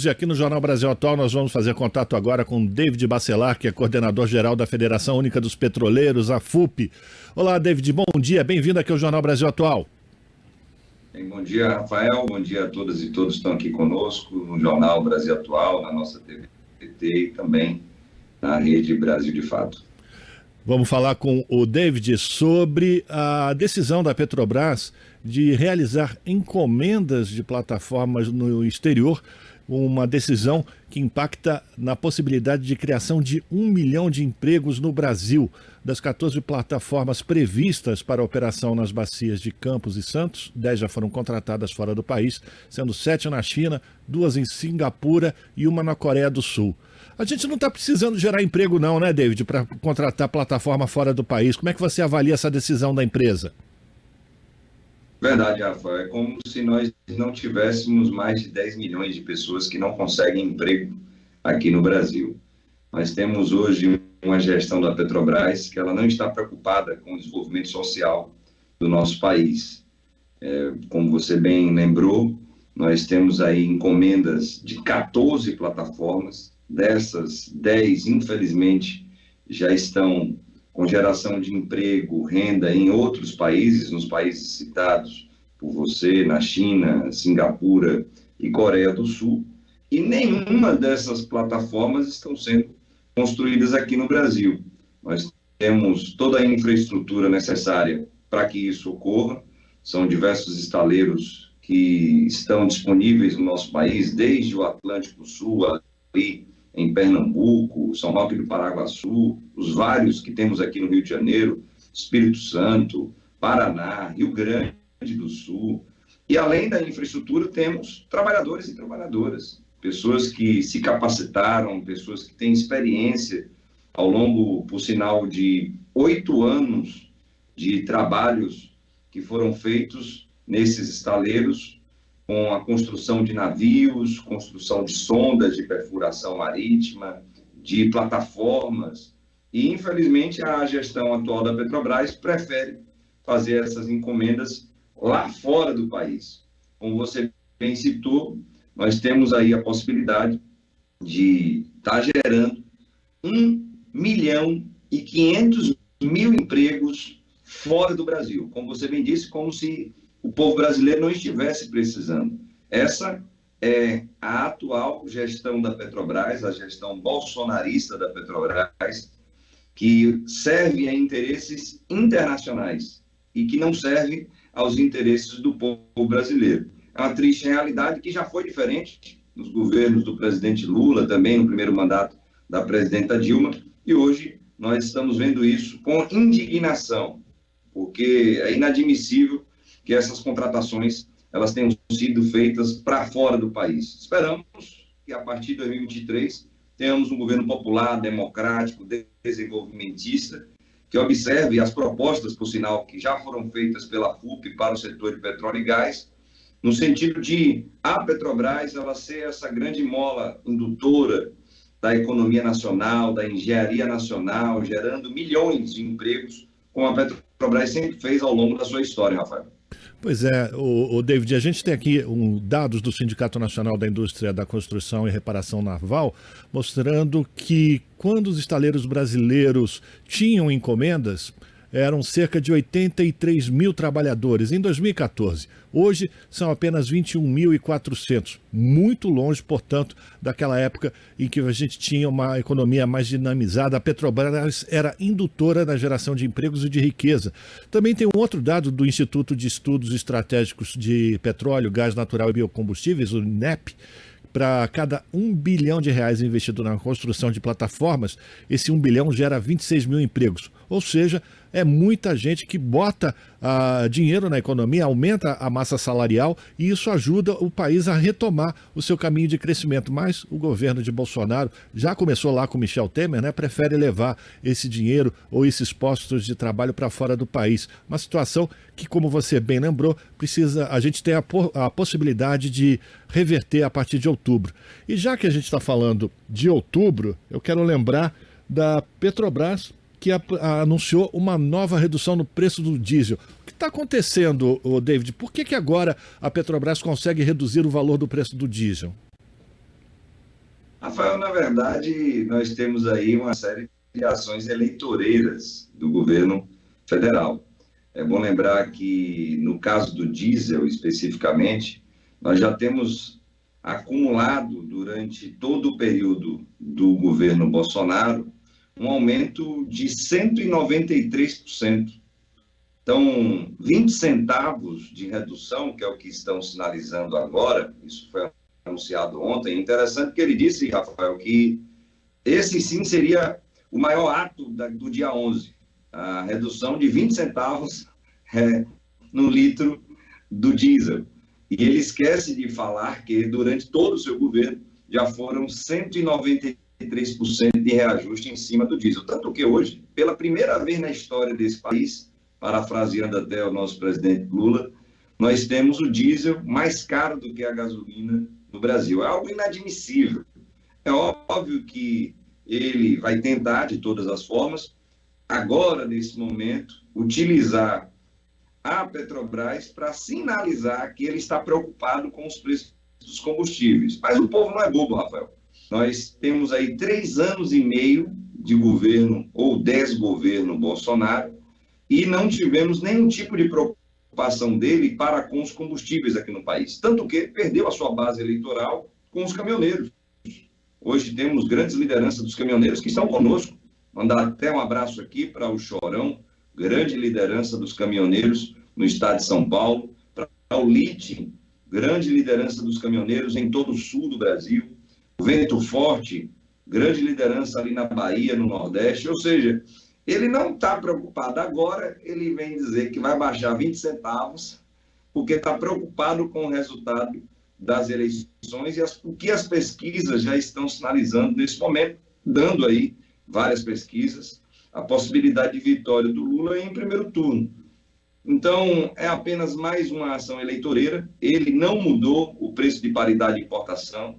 E aqui no Jornal Brasil Atual nós vamos fazer contato agora com David Bacelar, que é coordenador-geral da Federação Única dos Petroleiros, a FUP. Olá, David, bom dia, bem-vindo aqui ao Jornal Brasil Atual. Bom dia, Rafael, bom dia a todas e todos que estão aqui conosco no Jornal Brasil Atual, na nossa TVT e também na Rede Brasil de Fato. Vamos falar com o David sobre a decisão da Petrobras de realizar encomendas de plataformas no exterior, uma decisão que impacta na possibilidade de criação de 1 milhão de empregos no Brasil. Das 14 plataformas previstas para a operação nas bacias de Campos e Santos, 10 já foram contratadas fora do país, sendo 7 na China, 2 em Singapura e uma na Coreia do Sul. A gente não está precisando gerar emprego não, né, David, para contratar plataforma fora do país. Como é que você avalia essa decisão da empresa? Verdade, Rafael. É como se nós não tivéssemos mais de 10 milhões de pessoas que não conseguem emprego aqui no Brasil. Nós temos hoje uma gestão da Petrobras que ela não está preocupada com o desenvolvimento social do nosso país. Como você bem lembrou, nós temos aí encomendas de 14 plataformas. Dessas, 10, infelizmente, já estão com geração de emprego, renda em outros países, nos países citados por você, na China, Singapura e Coreia do Sul, e nenhuma dessas plataformas estão sendo construídas aqui no Brasil. Nós temos toda a infraestrutura necessária para que isso ocorra, são diversos estaleiros que estão disponíveis no nosso país, desde o Atlântico Sul, ali em Pernambuco, São Roque do Paraguaçu, os vários que temos aqui no Rio de Janeiro, Espírito Santo, Paraná, Rio Grande do Sul. E além da infraestrutura, temos trabalhadores e trabalhadoras, pessoas que se capacitaram, pessoas que têm experiência ao longo, por sinal, de 8 anos de trabalhos que foram feitos nesses estaleiros, com a construção de navios, construção de sondas de perfuração marítima, de plataformas. E, infelizmente, a gestão atual da Petrobras prefere fazer essas encomendas lá fora do país. Como você bem citou, nós temos aí a possibilidade de estar gerando 1.500.000 empregos fora do Brasil. Como você bem disse, como se o povo brasileiro não estivesse precisando. Essa é a atual gestão da Petrobras, a gestão bolsonarista da Petrobras, que serve a interesses internacionais e que não serve aos interesses do povo brasileiro. É uma triste realidade que já foi diferente nos governos do presidente Lula, também no primeiro mandato da presidenta Dilma, e hoje nós estamos vendo isso com indignação, porque é inadmissível que essas contratações elas tenham sido feitas para fora do país. Esperamos que a partir de 2023 tenhamos um governo popular, democrático, desenvolvimentista, que observe as propostas, por sinal, que já foram feitas pela FUP para o setor de petróleo e gás, no sentido de a Petrobras ela ser essa grande mola indutora da economia nacional, da engenharia nacional, gerando milhões de empregos, como a Petrobras sempre fez ao longo da sua história, Rafael. Pois é, o David, a gente tem aqui dados do Sindicato Nacional da Indústria da Construção e Reparação Naval, mostrando que quando os estaleiros brasileiros tinham encomendas, eram cerca de 83 mil trabalhadores em 2014. Hoje são apenas 21.400, muito longe, portanto, daquela época em que a gente tinha uma economia mais dinamizada. A Petrobras era indutora na geração de empregos e de riqueza. Também tem um outro dado do Instituto de Estudos Estratégicos de Petróleo, Gás Natural e Biocombustíveis, o INEP. Para cada R$1 bilhão investido na construção de plataformas, esse 1 bilhão gera 26 mil empregos. Ou seja, é muita gente que bota dinheiro na economia, aumenta a massa salarial e isso ajuda o país a retomar o seu caminho de crescimento. Mas o governo de Bolsonaro já começou lá com Michel Temer, né? Prefere levar esse dinheiro ou esses postos de trabalho para fora do país. Uma situação que, como você bem lembrou, a gente tem a possibilidade de reverter a partir de outubro. E já que a gente está falando de outubro, eu quero lembrar da Petrobras, que anunciou uma nova redução no preço do diesel. O que está acontecendo, David? Por que agora a Petrobras consegue reduzir o valor do preço do diesel? Rafael, na verdade, nós temos aí uma série de ações eleitoreiras do governo federal. É bom lembrar que, no caso do diesel especificamente, nós já temos acumulado durante todo o período do governo Bolsonaro um aumento de 193%. Então, 20 centavos de redução, que é o que estão sinalizando agora, isso foi anunciado ontem. Interessante que ele disse, Rafael, que esse sim seria o maior ato do dia 11, a redução de 20 centavos no litro do diesel. E ele esquece de falar que durante todo o seu governo já foram 193% de reajuste em cima do diesel. Tanto que hoje, pela primeira vez na história desse país, parafraseando até o nosso presidente Lula, nós temos o diesel mais caro do que a gasolina no Brasil. É algo inadmissível. É óbvio que ele vai tentar, de todas as formas, agora, nesse momento, utilizar a Petrobras para sinalizar que ele está preocupado com os preços dos combustíveis. Mas o povo não é bobo, Rafael. Nós temos aí 3 anos e meio de governo, ou desgoverno Bolsonaro, e não tivemos nenhum tipo de preocupação dele para com os combustíveis aqui no país. Tanto que perdeu a sua base eleitoral com os caminhoneiros. Hoje temos grandes lideranças dos caminhoneiros que estão conosco. Mandar até um abraço aqui para o Chorão, grande liderança dos caminhoneiros no estado de São Paulo, para o Liting, grande liderança dos caminhoneiros em todo o sul do Brasil, o Vento Forte, grande liderança ali na Bahia, no Nordeste. Ou seja, ele não está preocupado agora, ele vem dizer que vai baixar 20 centavos, porque está preocupado com o resultado das eleições e o que as pesquisas já estão sinalizando nesse momento, dando aí várias pesquisas, a possibilidade de vitória do Lula em primeiro turno. Então, é apenas mais uma ação eleitoreira, ele não mudou o preço de paridade de importação.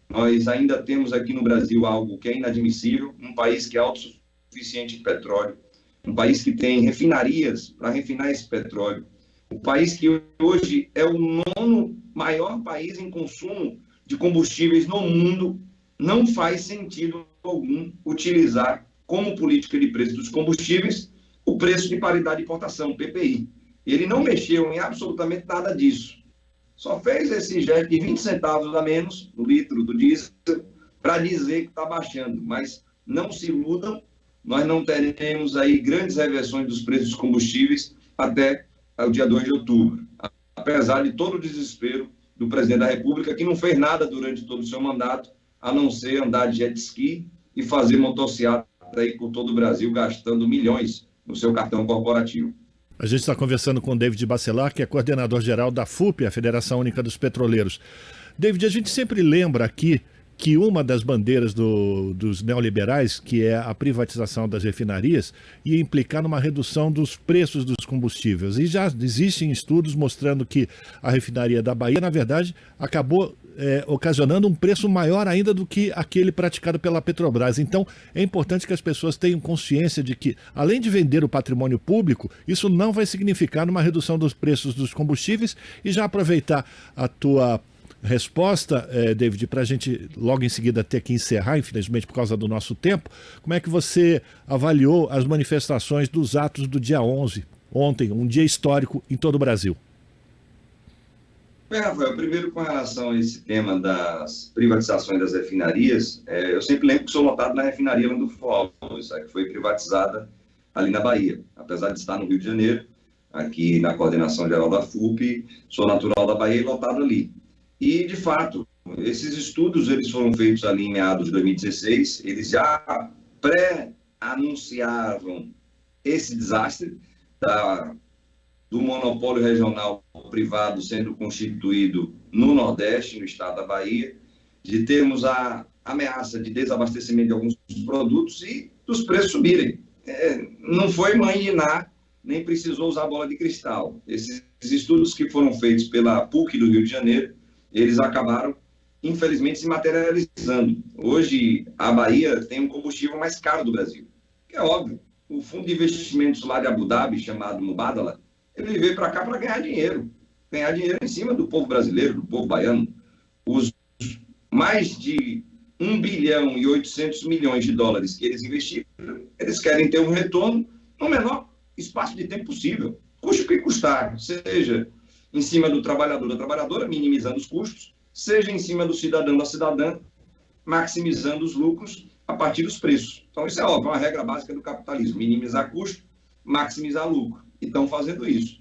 Nós ainda temos aqui no Brasil algo que é inadmissível, um país que é autossuficiente em petróleo, um país que tem refinarias para refinar esse petróleo, um país que hoje é o 9º maior país em consumo de combustíveis no mundo. Não faz sentido algum utilizar como política de preço dos combustíveis o preço de paridade de importação, PPI. Ele não mexeu em absolutamente nada disso. Só fez esse gesto de 20 centavos a menos no litro do diesel para dizer que está baixando. Mas não se iludam, nós não teremos aí grandes reversões dos preços dos combustíveis até o dia 2 de outubro. Apesar de todo o desespero do presidente da República, que não fez nada durante todo o seu mandato, a não ser andar de jet ski e fazer motociata aí por todo o Brasil, gastando milhões no seu cartão corporativo. A gente está conversando com o David Bacelar, que é coordenador-geral da FUP, a Federação Única dos Petroleiros. David, a gente sempre lembra aqui que uma das bandeiras dos neoliberais, que é a privatização das refinarias, ia implicar numa redução dos preços dos combustíveis. E já existem estudos mostrando que a refinaria da Bahia, na verdade, acabou ocasionando um preço maior ainda do que aquele praticado pela Petrobras. Então, é importante que as pessoas tenham consciência de que, além de vender o patrimônio público, isso não vai significar numa redução dos preços dos combustíveis. E já aproveitar a tua resposta, David, para a gente logo em seguida ter que encerrar, infelizmente por causa do nosso tempo, como é que você avaliou as manifestações dos atos do dia 11, ontem, um dia histórico em todo o Brasil? Bem, Rafael, primeiro com relação a esse tema das privatizações das refinarias, eu sempre lembro que sou lotado na refinaria Landulfo Alves, que foi privatizada ali na Bahia, apesar de estar no Rio de Janeiro, aqui na coordenação geral da FUP, sou natural da Bahia e lotado ali. E, de fato, esses estudos eles foram feitos ali em meados de 2016, eles já pré-anunciavam esse desastre do monopólio regional privado sendo constituído no Nordeste, no estado da Bahia, de termos a ameaça de desabastecimento de alguns produtos e dos preços subirem. Não foi mãe de Ná, nem precisou usar bola de cristal. Esses estudos que foram feitos pela PUC do Rio de Janeiro, eles acabaram, infelizmente, se materializando. Hoje, a Bahia tem um combustível mais caro do Brasil, que é óbvio. O fundo de investimentos lá de Abu Dhabi, chamado Mubadala, ele veio para cá para ganhar dinheiro em cima do povo brasileiro, do povo baiano. Os mais de 1 bilhão e 800 milhões de dólares que eles investiram, eles querem ter um retorno no menor espaço de tempo possível. Custe o que custar, seja em cima do trabalhador, da trabalhadora, minimizando os custos, seja em cima do cidadão, da cidadã, maximizando os lucros a partir dos preços. Então, isso é óbvio, é uma regra básica do capitalismo, minimizar custo, maximizar lucro. E estão fazendo isso.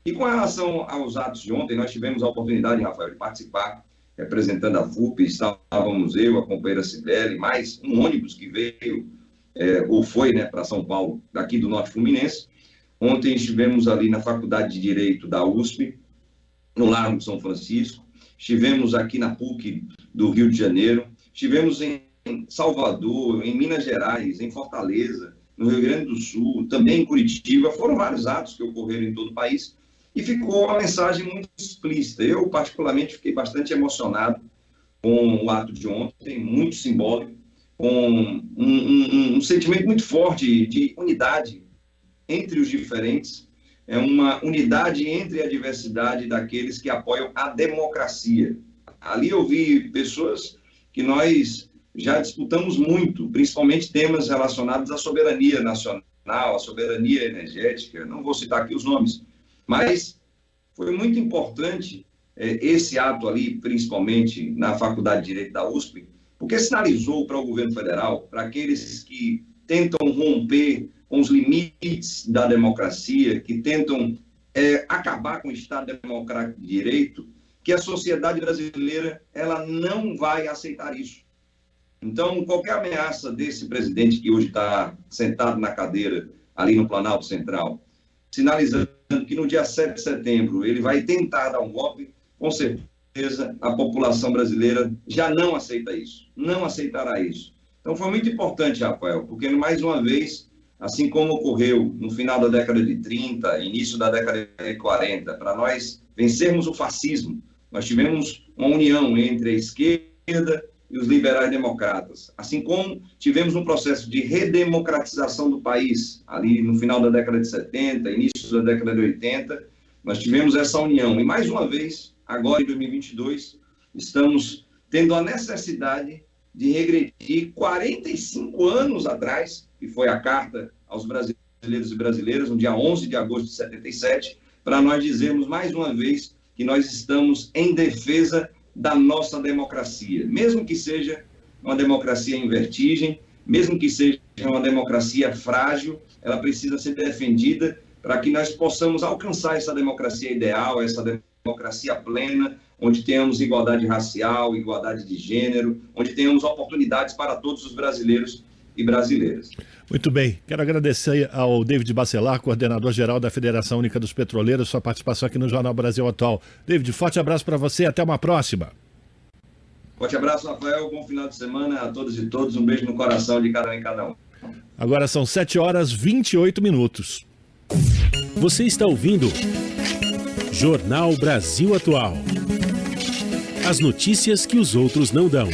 E com relação aos atos de ontem, nós tivemos a oportunidade, Rafael, de participar, representando a FUP, estávamos eu, a companheira Cibele, mais um ônibus que veio, ou foi, né, para São Paulo, daqui do Norte Fluminense. Ontem estivemos ali na Faculdade de Direito da USP, no Largo de São Francisco, estivemos aqui na PUC do Rio de Janeiro, estivemos em Salvador, em Minas Gerais, em Fortaleza, no Rio Grande do Sul, também em Curitiba. Foram vários atos que ocorreram em todo o país e ficou uma mensagem muito explícita. Eu, particularmente, fiquei bastante emocionado com o ato de ontem, muito simbólico, com um sentimento muito forte de unidade entre os diferentes, é uma unidade entre a diversidade daqueles que apoiam a democracia. Ali eu vi pessoas que nós já disputamos muito, principalmente temas relacionados à soberania nacional, à soberania energética, não vou citar aqui os nomes, mas foi muito importante esse ato ali, principalmente na Faculdade de Direito da USP, porque sinalizou para o governo federal, para aqueles que tentam romper com os limites da democracia, que tentam acabar com o Estado Democrático de Direito, que a sociedade brasileira ela não vai aceitar isso. Então, qualquer ameaça desse presidente que hoje está sentado na cadeira ali no Planalto Central, sinalizando que no dia 7 de setembro ele vai tentar dar um golpe, com certeza a população brasileira já não aceita isso, não aceitará isso. Então, foi muito importante, Rafael, porque, mais uma vez, assim como ocorreu no final da década de 30, início da década de 40, para nós vencermos o fascismo, nós tivemos uma união entre a esquerda e os liberais democratas. Assim como tivemos um processo de redemocratização do país, ali no final da década de 70, início da década de 80, nós tivemos essa união. E, mais uma vez, agora em 2022, estamos tendo a necessidade de regredir 45 anos atrás, que foi a Carta aos Brasileiros e Brasileiras, no dia 11 de agosto de 77, para nós dizermos mais uma vez que nós estamos em defesa da nossa democracia, mesmo que seja uma democracia em vertigem, mesmo que seja uma democracia frágil, ela precisa ser defendida para que nós possamos alcançar essa democracia ideal, essa democracia plena, onde tenhamos igualdade racial, igualdade de gênero, onde tenhamos oportunidades para todos os brasileiros e brasileiras. Muito bem, quero agradecer ao David Bacelar, coordenador-geral da Federação Única dos Petroleiros, sua participação aqui no Jornal Brasil Atual. David, forte abraço para você e até uma próxima. Forte abraço, Rafael, bom final de semana a todos e todas, um beijo no coração de cada um e cada um. Agora são 7h28. Você está ouvindo Jornal Brasil Atual. As notícias que os outros não dão.